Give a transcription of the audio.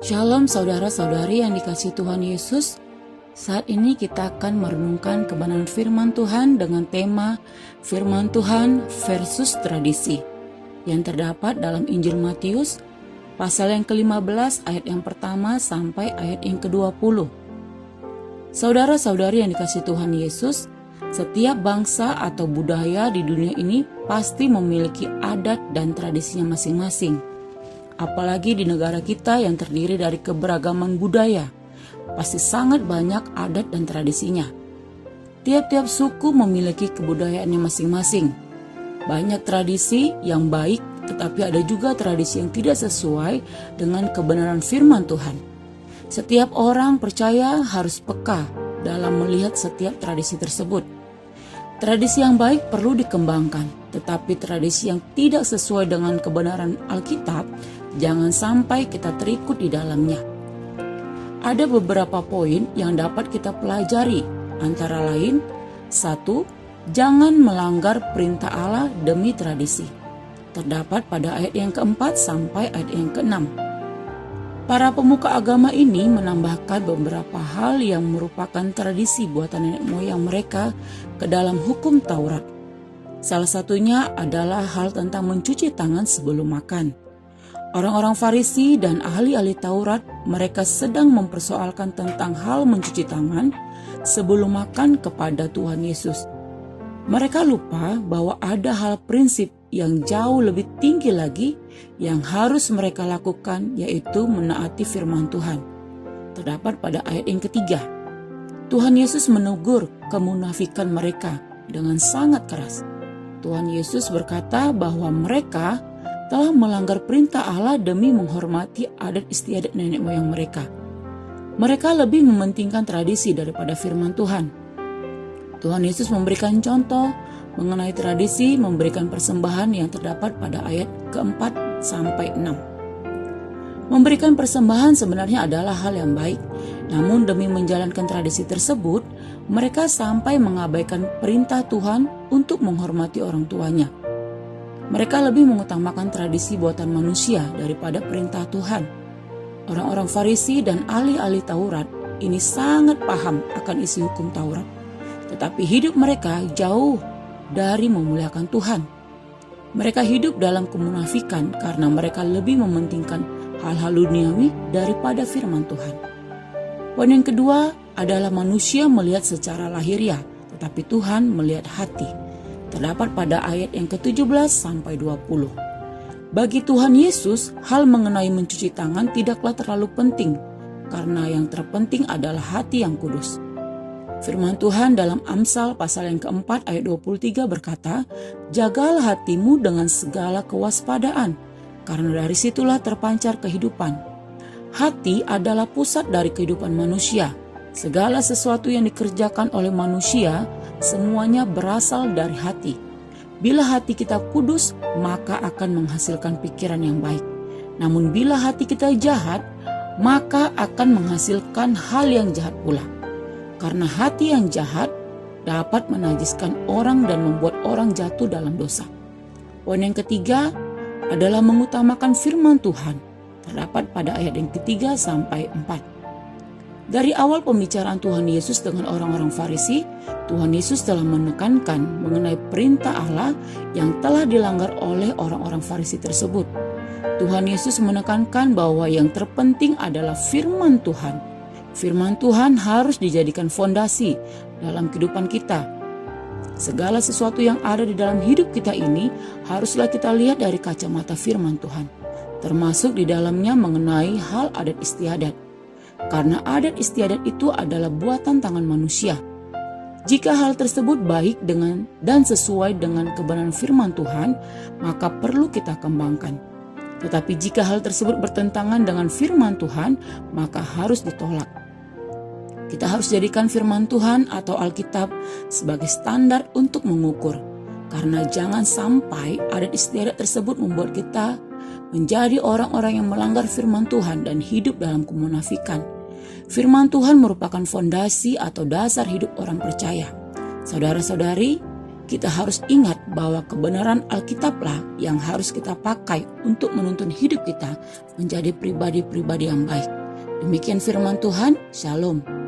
Shalom saudara-saudari yang dikasihi Tuhan Yesus. Saat ini kita akan merenungkan kebenaran firman Tuhan dengan tema firman Tuhan versus tradisi yang terdapat dalam Injil Matius pasal yang ke-15 ayat yang pertama sampai ayat yang ke-20. Saudara-saudari yang dikasihi Tuhan Yesus, setiap bangsa atau budaya di dunia ini pasti memiliki adat dan tradisinya masing-masing. Apalagi di negara kita yang terdiri dari keberagaman budaya, pasti sangat banyak adat dan tradisinya. Tiap-tiap suku memiliki kebudayaannya masing-masing. Banyak tradisi yang baik, tetapi ada juga tradisi yang tidak sesuai dengan kebenaran firman Tuhan. Setiap orang percaya harus peka dalam melihat setiap tradisi tersebut. Tradisi yang baik perlu dikembangkan, tetapi tradisi yang tidak sesuai dengan kebenaran Alkitab, jangan sampai kita terikut di dalamnya. Ada beberapa poin yang dapat kita pelajari, antara lain, 1. Jangan melanggar perintah Allah demi tradisi. Terdapat pada ayat yang keempat sampai ayat yang keenam. Para pemuka agama ini menambahkan beberapa hal yang merupakan tradisi buatan nenek moyang mereka ke dalam hukum Taurat. Salah satunya adalah hal tentang mencuci tangan sebelum makan. Orang-orang Farisi dan ahli-ahli Taurat, mereka sedang mempersoalkan tentang hal mencuci tangan sebelum makan kepada Tuhan Yesus. Mereka lupa bahwa ada hal prinsip yang jauh lebih tinggi lagi yang harus mereka lakukan, yaitu menaati firman Tuhan. Terdapat pada ayat yang ketiga. Tuhan Yesus menegur kemunafikan mereka dengan sangat keras. Tuhan Yesus berkata bahwa mereka telah melanggar perintah Allah demi menghormati adat istiadat nenek moyang mereka. Mereka lebih mementingkan tradisi daripada firman Tuhan. Tuhan Yesus memberikan contoh mengenai tradisi memberikan persembahan yang terdapat pada ayat ke-4 sampai 6. Memberikan persembahan sebenarnya adalah hal yang baik, namun demi menjalankan tradisi tersebut, mereka sampai mengabaikan perintah Tuhan untuk menghormati orang tuanya. Mereka lebih mengutamakan tradisi buatan manusia daripada perintah Tuhan. Orang-orang Farisi dan ahli-ahli Taurat ini sangat paham akan isi hukum Taurat, tetapi hidup mereka jauh dari memuliakan Tuhan. Mereka hidup dalam kemunafikan karena mereka lebih mementingkan hal-hal duniawi daripada firman Tuhan. Poin yang kedua adalah manusia melihat secara lahiriah, tetapi Tuhan melihat hati. Terdapat pada ayat yang ke-17 sampai 20. Bagi Tuhan Yesus, hal mengenai mencuci tangan tidaklah terlalu penting, karena yang terpenting adalah hati yang kudus. Firman Tuhan dalam Amsal pasal yang keempat ayat 23 berkata, "Jagalah hatimu dengan segala kewaspadaan, karena dari situlah terpancar kehidupan." Hati adalah pusat dari kehidupan manusia. Segala sesuatu yang dikerjakan oleh manusia, semuanya berasal dari hati. Bila hati kita kudus, maka akan menghasilkan pikiran yang baik. Namun bila hati kita jahat, maka akan menghasilkan hal yang jahat pula. Karena hati yang jahat dapat menajiskan orang dan membuat orang jatuh dalam dosa. Poin yang ketiga adalah mengutamakan firman Tuhan. Terdapat pada ayat yang ketiga sampai 4. Dari awal pembicaraan Tuhan Yesus dengan orang-orang Farisi, Tuhan Yesus telah menekankan mengenai perintah Allah yang telah dilanggar oleh orang-orang Farisi tersebut. Tuhan Yesus menekankan bahwa yang terpenting adalah firman Tuhan. Firman Tuhan harus dijadikan fondasi dalam kehidupan kita. Segala sesuatu yang ada di dalam hidup kita ini haruslah kita lihat dari kacamata firman Tuhan, termasuk di dalamnya mengenai hal adat istiadat. Karena adat istiadat itu adalah buatan tangan manusia. Jika hal tersebut baik dengan dan sesuai dengan kebenaran firman Tuhan, maka perlu kita kembangkan. Tetapi jika hal tersebut bertentangan dengan firman Tuhan, maka harus ditolak. Kita harus jadikan firman Tuhan atau Alkitab sebagai standar untuk mengukur. Karena jangan sampai adat istiadat tersebut membuat kita menjadi orang-orang yang melanggar firman Tuhan dan hidup dalam kemunafikan. Firman Tuhan merupakan fondasi atau dasar hidup orang percaya. Saudara-saudari, kita harus ingat bahwa kebenaran Alkitablah yang harus kita pakai untuk menuntun hidup kita menjadi pribadi-pribadi yang baik. Demikian firman Tuhan, Shalom.